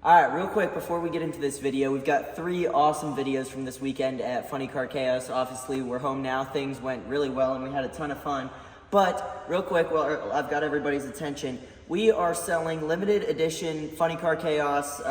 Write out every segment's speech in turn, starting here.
Alright, real quick before we get into this video, we've got 3 awesome videos from this weekend at Funny Car Chaos. Obviously, we're home now, things went really well and we had a ton of fun. But, real quick, while I've got everybody's attention, we are selling limited edition Funny Car Chaos,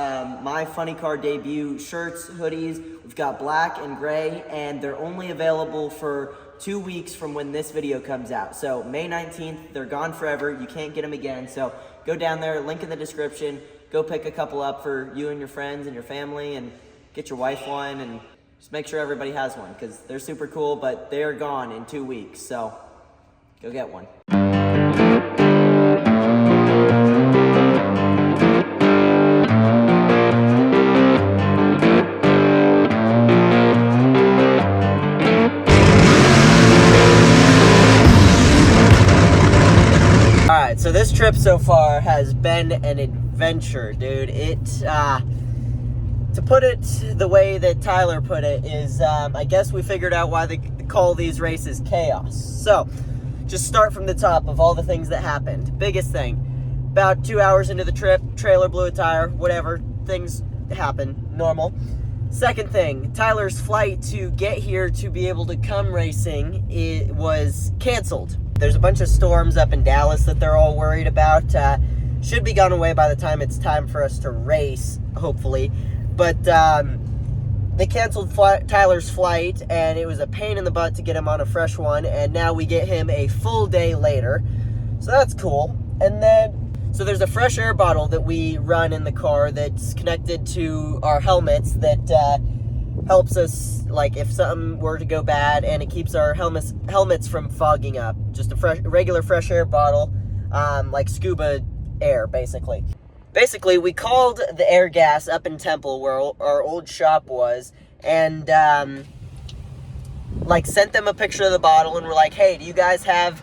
my Funny Car debut shirts, hoodies. We've got black and gray, and they're only available for 2 weeks from when this video comes out. So, May 19th, they're gone forever, you can't get them again. So, go down there, link in the description. Go pick a couple up for you and your friends and your family, and get your wife one, and just make sure everybody has one, because they're super cool, but they're gone in 2 weeks, so go get one. Alright, so this trip so far has been an adventure, dude. To put it the way that Tyler put it is, I guess we figured out why they call these races chaos. So, just start from the top of all the things that happened. Biggest thing, about 2 hours into the trip, trailer blew a tire, whatever, things happen, normal. Second thing, Tyler's flight to get here to be able to come racing, it was canceled. There's a bunch of storms up in Dallas that they're all worried about. Should be gone away by the time it's time for us to race, hopefully. But they canceled Tyler's flight, and it was a pain in the butt to get him on a fresh one, and now we get him a full day later. So that's cool. And then, so there's a fresh air bottle that we run in the car that's connected to our helmets that helps us, like, if something were to go bad, and it keeps our helmets from fogging up. Just a regular fresh air bottle, like scuba air, basically. Basically, we called the air gas up in Temple, where our old shop was, and, like, sent them a picture of the bottle, and we're like, hey, do you guys have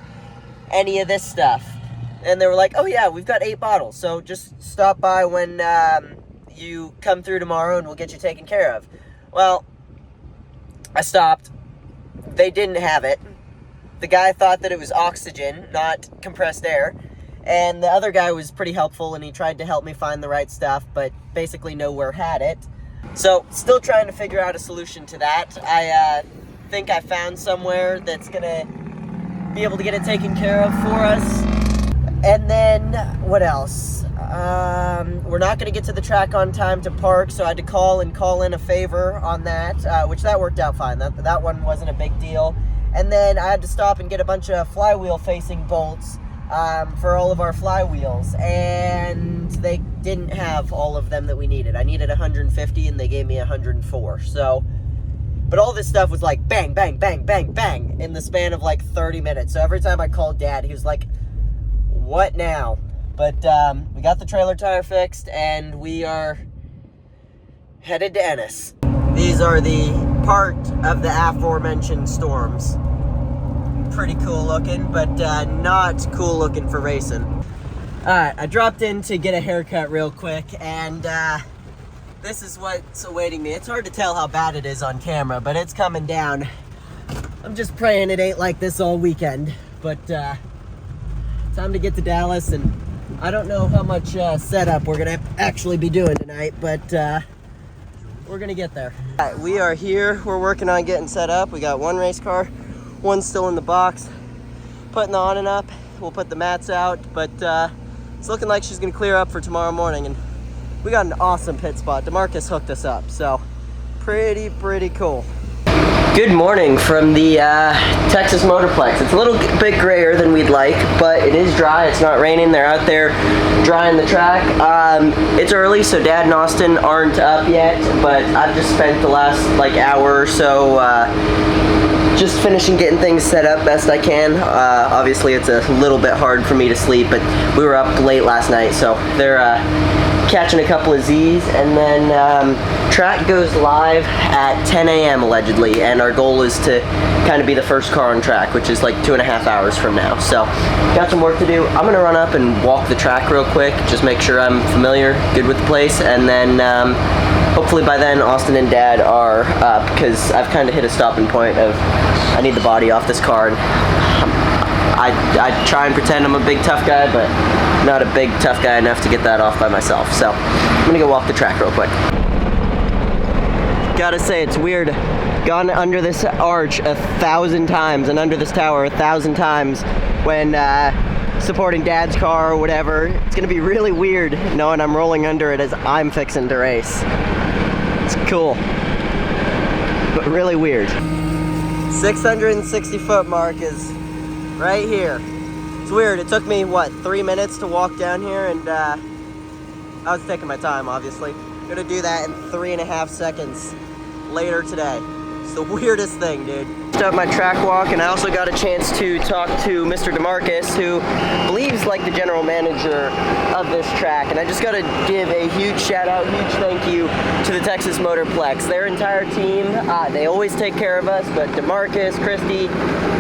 any of this stuff? And they were like, oh yeah, we've got 8 bottles, so just stop by when, you come through tomorrow, and we'll get you taken care of. Well, I stopped. They didn't have it. The guy thought that it was oxygen, not compressed air. And the other guy was pretty helpful, and he tried to help me find the right stuff, but basically nowhere had it. So, still trying to figure out a solution to that. I think I found somewhere that's gonna be able to get it taken care of for us. And then, what else? We're not gonna get to the track on time to park, so I had to call in a favor on that, which that worked out fine. That one wasn't a big deal. And then I had to stop and get a bunch of flywheel facing bolts for all of our flywheels, and they didn't have all of them that we needed. I needed 150, and they gave me 104. So, but all this stuff was like bang, bang, bang, bang, bang in the span of like 30 minutes. So every time I called Dad, he was like, what now? But we got the trailer tire fixed, and we are headed to Ennis. These are the part of the aforementioned storms. Pretty cool looking, but not cool looking for racing. Alright, I dropped in to get a haircut real quick, and this is what's awaiting me. It's hard to tell how bad it is on camera, but it's coming down. I'm just praying it ain't like this all weekend, but time to get to Dallas, and I don't know how much setup we're gonna actually be doing tonight, but we're gonna get there. Alright, we are here. We're working on getting set up. We got one race car. One's still in the box, putting the awning up. We'll put the mats out, but it's looking like she's gonna clear up for tomorrow morning, and we got an awesome pit spot. DeMarcus hooked us up, so pretty cool. Good morning from the Texas Motorplex. It's a little bit grayer than we'd like, but it is dry. It's not raining. They're out there drying the track. It's early, so Dad and Austin aren't up yet, but I've just spent the last like hour or so just finishing getting things set up best I can. Obviously, it's a little bit hard for me to sleep, but we were up late last night, so they're catching a couple of Z's, and then track goes live at 10 a.m. allegedly, and our goal is to kind of be the first car on track, which is like 2.5 hours from now. So, got some work to do. I'm gonna run up and walk the track real quick, just make sure I'm familiar, good with the place, and then hopefully by then Austin and Dad are up, because I've kind of hit a stopping point of I need the body off this car. And I try and pretend I'm a big tough guy, but not a big tough guy enough to get that off by myself. So I'm gonna go walk the track real quick. Gotta say, it's weird. Gone under this arch 1,000 times and under this tower 1,000 times when supporting Dad's car or whatever. It's gonna be really weird knowing I'm rolling under it as I'm fixing to race. It's cool, but really weird. 660 foot mark is right here. It's weird. It took me, what, 3 minutes to walk down here, and I was taking my time, obviously. I'm gonna do that in 3.5 seconds later today. It's the weirdest thing, dude. Up my track walk, and I also got a chance to talk to Mr. DeMarcus, who believes like the general manager of this track. And I just got to give a huge shout out, huge thank you to the Texas Motorplex. Their entire team, they always take care of us, but DeMarcus, Christy,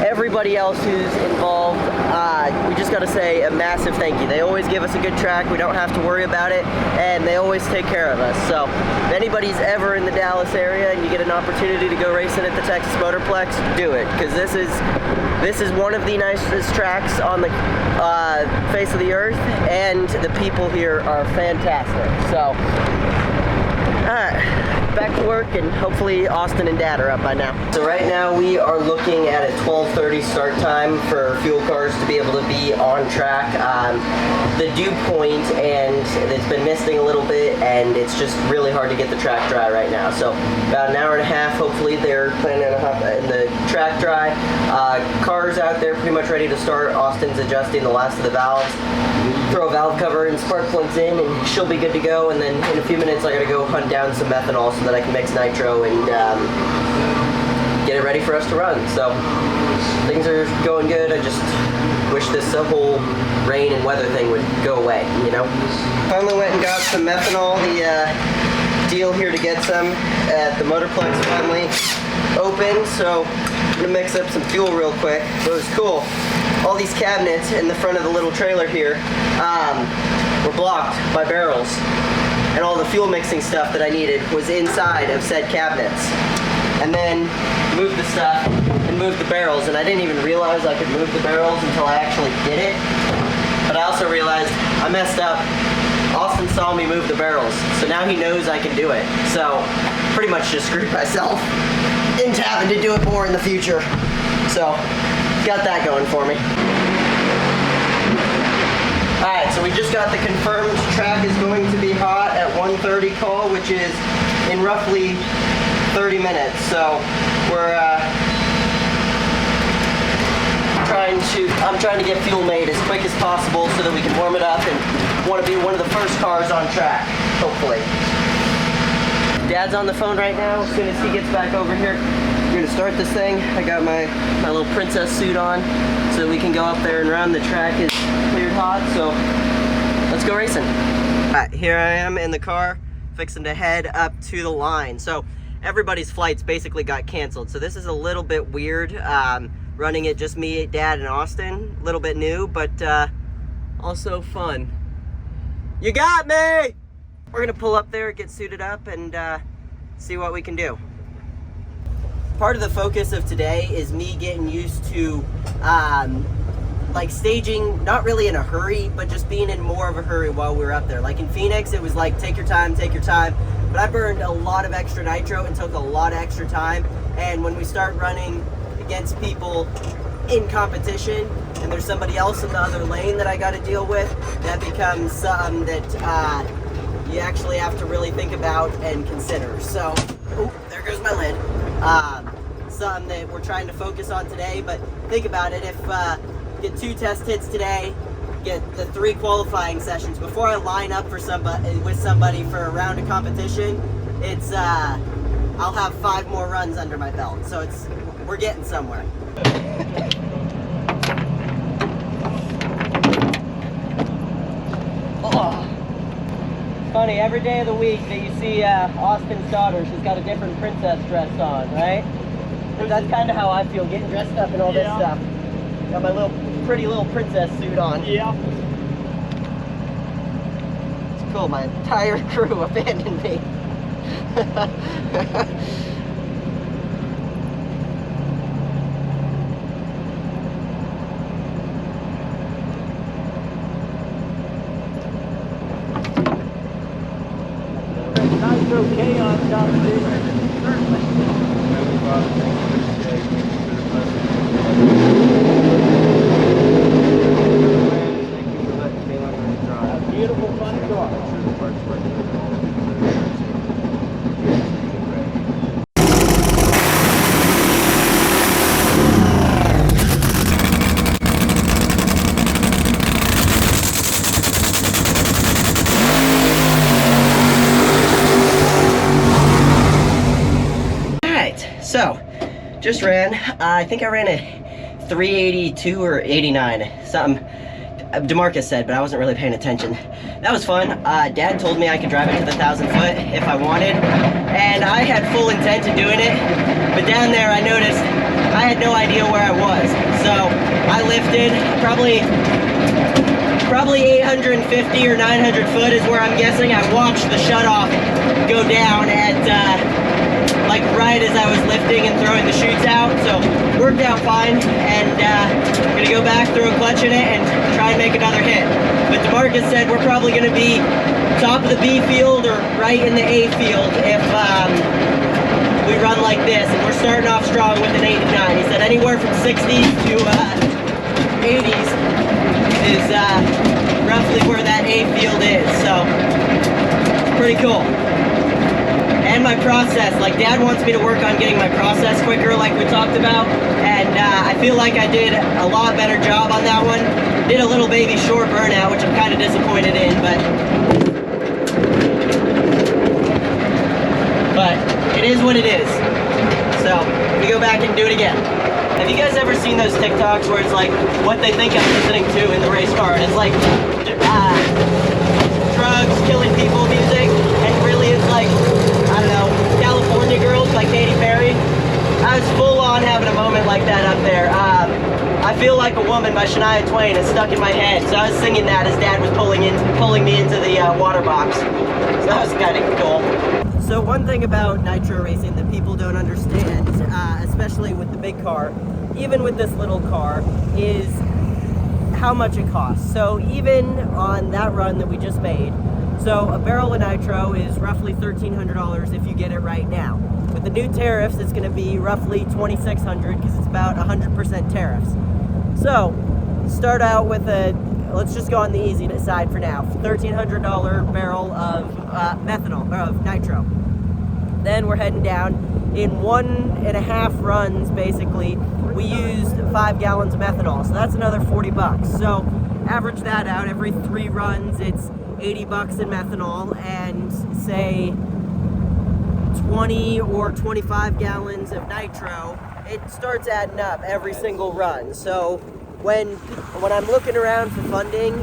everybody else who's involved, we just got to say a massive thank you. They always give us a good track. We don't have to worry about it, and they always take care of us. So if anybody's ever in the Dallas area and you get an opportunity to go racing at the Texas Motorplex, do it, because this is one of the nicest tracks on the face of the earth, and the people here are fantastic. So back to work, and hopefully Austin and Dad are up by now. So right now we are looking at a 12:30 start time for fuel cars to be able to be on track. The dew point, and it's been misting a little bit, and it's just really hard to get the track dry right now. So about an hour and a half, hopefully they're planning on having the track dry. Cars out there pretty much ready to start. Austin's adjusting the last of the valves. Throw a valve cover and spark plugs in, and she'll be good to go. And then in a few minutes I gotta go hunt down some methanol so that I can mix nitro and get it ready for us to run. So things are going good. I just wish this whole rain and weather thing would go away, you know? Finally went and got some methanol. The deal here to get some at the Motorplex finally opened, so I'm gonna mix up some fuel real quick. So it was cool. All these cabinets in the front of the little trailer here were blocked by barrels, and all the fuel mixing stuff that I needed was inside of said cabinets. And then moved the stuff and moved the barrels, and I didn't even realize I could move the barrels until I actually did it. But I also realized I messed up. Austin saw me move the barrels, so now he knows I can do it. So pretty much just screwed myself into having to do it more in the future. So got that going for me. Alright, so we just got the confirmed track is going to be hot at 1:30 call, which is in roughly 30 minutes. So we're I'm trying to get fuel made as quick as possible so that we can warm it up, and want to be one of the first cars on track, hopefully. Dad's on the phone right now. As soon as he gets back over here, we're gonna start this thing. I got my little princess suit on so that we can go up there and run. The track is cleared hot, so let's go racing. Alright, here I am in the car, fixing to head up to the line. So everybody's flights basically got canceled, so this is a little bit weird. Running it just me, Dad, and Austin. A little bit new, but also fun. You got me! We're gonna pull up there, get suited up, and see what we can do. Part of the focus of today is me getting used to like staging, not really in a hurry, but just being in more of a hurry while we were up there. Like in Phoenix, it was like, take your time, but I burned a lot of extra nitro and took a lot of extra time. And when we start running against people in competition, and there's somebody else in the other lane that I got to deal with, that becomes something that you actually have to really think about and consider. So, oh, there goes my lid. Something that we're trying to focus on today, but think about it. If get 2 test hits today, get the 3 qualifying sessions before I line up for somebody for a round of competition, it's I'll have 5 more runs under my belt. So we're getting somewhere. Funny, every day of the week that you see Austin's daughter, she's got a different princess dress on, right? That's kind of how I feel, getting dressed up and all this stuff. Got my pretty little princess suit on. Yeah. It's cool, my entire crew abandoned me. it's okay on top of it. Certainly. A beautiful, funny car. So, just ran, I think I ran a 382 or 89, something DeMarcus said, but I wasn't really paying attention. That was fun. Dad told me I could drive it to the 1,000 foot if I wanted, and I had full intent of doing it, but down there I noticed I had no idea where I was. So, I lifted probably 850 or 900 foot is where I'm guessing. I watched the shutoff go down at, like right as I was lifting and throwing the chutes out, so worked out fine, and gonna go back, throw a clutch in it, and try and make another hit. But DeMarcus said we're probably gonna be top of the B field or right in the A field if we run like this, and we're starting off strong with an 89. He said anywhere from 60s to 80s is roughly where that A field is, so it's pretty cool. And my process, like Dad wants me to work on getting my process quicker like we talked about, and I feel like I did a lot better job on that one. Did a little baby short burnout, which I'm kind of disappointed in, but it is what it is. So, we go back and do it again. Have you guys ever seen those TikToks where it's like what they think I'm listening to in the race car, and it's like drugs, killing people music, and really it's like, I don't know, California Girls by Katy Perry? I was full on having a moment like that up there. I Feel Like a Woman by Shania Twain is stuck in my head, so I was singing that as Dad was pulling me into the water box. So that was kind of cool. So one thing about nitro racing that people don't understand, especially with the big car, even with this little car, is how much it costs. So even on that run that we just made, so a barrel of nitro is roughly $1,300 if you get it right now. With the new tariffs, it's going to be roughly $2,600 because it's about 100% tariffs. So start out with let's just go on the easy side for now, $1,300 barrel of methanol, of nitro. Then we're heading down. In 1.5 runs, basically, we used 5 gallons of methanol, so that's another 40 bucks. So average that out, every 3 runs, it's 80 bucks in methanol, and say 20 or 25 gallons of nitro, it starts adding up every single run. So when I'm looking around for funding,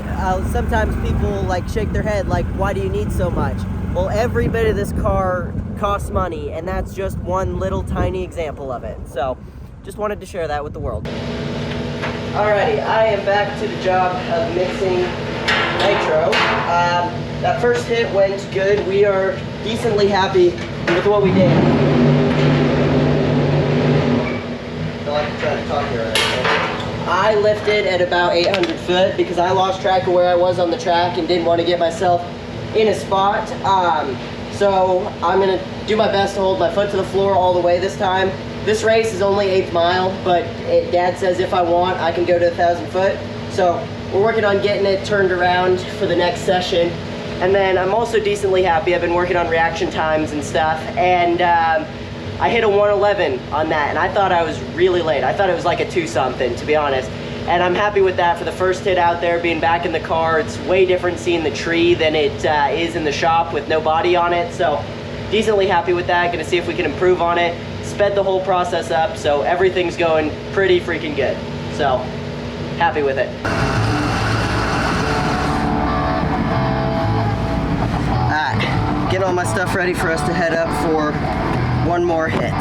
sometimes people like shake their head like, why do you need so much? Well, every bit of this car costs money, and that's just one little tiny example of it. So just wanted to share that with the world. Alrighty, I am back to the job of mixing nitro. That first hit went good. We are decently happy with what we did. I lifted at about 800 foot because I lost track of where I was on the track and didn't want to get myself in a spot. So I'm gonna do my best to hold my foot to the floor all the way this time. This race is only 8th mile, but Dad says if I want, I can go to 1,000 foot. So we're working on getting it turned around for the next session. And then I'm also decently happy. I've been working on reaction times and stuff, and I hit a 111 on that, and I thought I was really late. I thought it was like a 2-something, to be honest. And I'm happy with that for the first hit out there, being back in the car. It's way different seeing the tree than it is in the shop with no body on it. So decently happy with that. Gonna see if we can improve on it. Sped the whole process up, so everything's going pretty freaking good. So happy with it. Alright, getting all my stuff ready for us to head up for one more hit.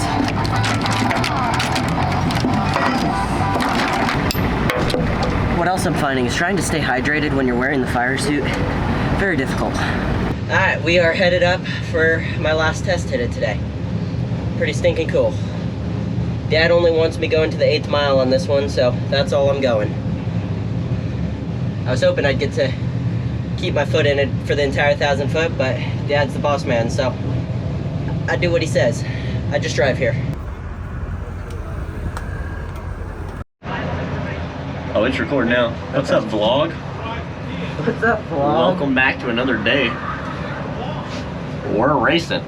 What else I'm finding is trying to stay hydrated when you're wearing the fire suit. Very difficult. Alright, we are headed up for my last test hit of today. Pretty stinking cool. Dad only wants me going to the 8th mile on this one, so that's all I'm going. I was hoping I'd get to keep my foot in it for the entire 1,000 foot, but Dad's the boss man, so I do what he says. I just drive here. Oh, it's recording now. What's up, vlog? What's up, vlog? Welcome back to another day. We're racing.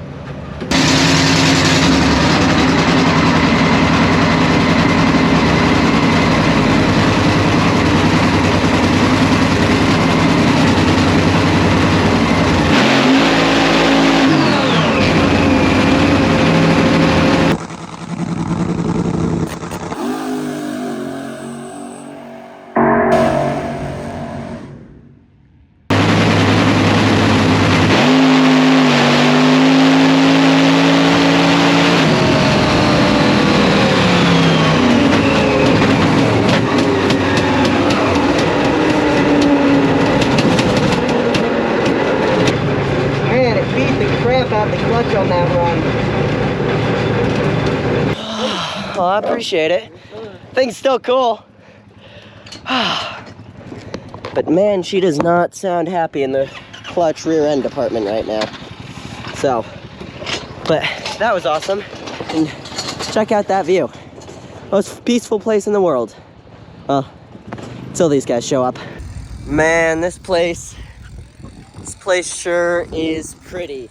Man, it beat the crap out the clutch on that run. Well, I appreciate it. Thing's still cool. But man, she does not sound happy in the clutch rear end department right now. So, but that was awesome. And check out that view. Most peaceful place in the world. Well, until these guys show up. Man, this place sure is pretty.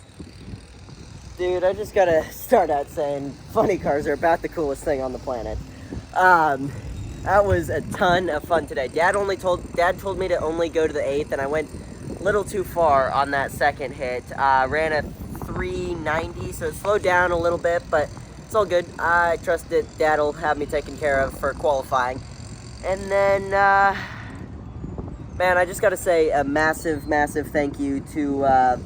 Dude, I just gotta start out saying funny cars are about the coolest thing on the planet. That was a ton of fun today. Dad told me to only go to the 8th, and I went a little too far on that second hit. Ran a 390, so it slowed down a little bit, but it's all good. I trust that Dad will have me taken care of for qualifying. And then, man, I just gotta say a massive, massive thank you to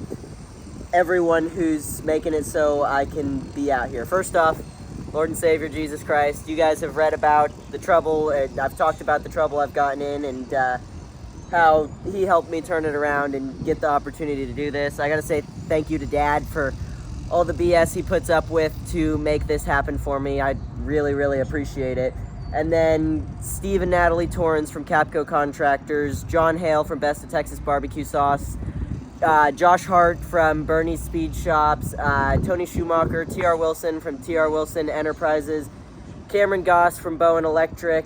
everyone who's making it so I can be out here. First off, Lord and Savior Jesus Christ, you guys have read about the trouble, and I've talked about the trouble I've gotten in, and how he helped me turn it around and get the opportunity to do this. I gotta say thank you to Dad for all the BS he puts up with to make this happen for me. I really, really appreciate it. And then Steve and Natalie Torrance from Capco Contractors, John Hale from Best of Texas Barbecue Sauce, Josh Hart from Bernie's Speed Shops, Tony Schumacher, TR Wilson from TR Wilson Enterprises, Cameron Goss from Bowen Electric,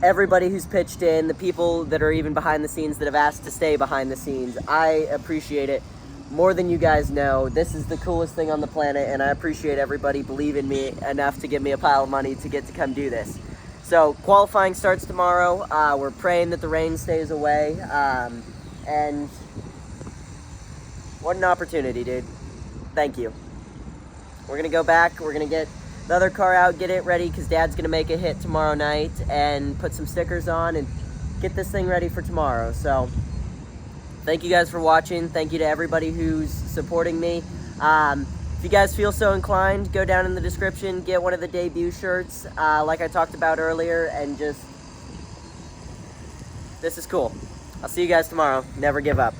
everybody who's pitched in, the people that are even behind the scenes that have asked to stay behind the scenes. I appreciate it more than you guys know. This is the coolest thing on the planet, and I appreciate everybody believing me enough to give me a pile of money to get to come do this. So qualifying starts tomorrow. We're praying that the rain stays away, and what an opportunity, dude. Thank you. We're gonna go back, we're gonna get the other car out, get it ready, because Dad's gonna make a hit tomorrow night, and put some stickers on and get this thing ready for tomorrow. So thank you guys for watching. Thank you to everybody who's supporting me. If you guys feel so inclined, go down in the description, get one of the debut shirts, like I talked about earlier, and just, this is cool. I'll see you guys tomorrow. Never give up.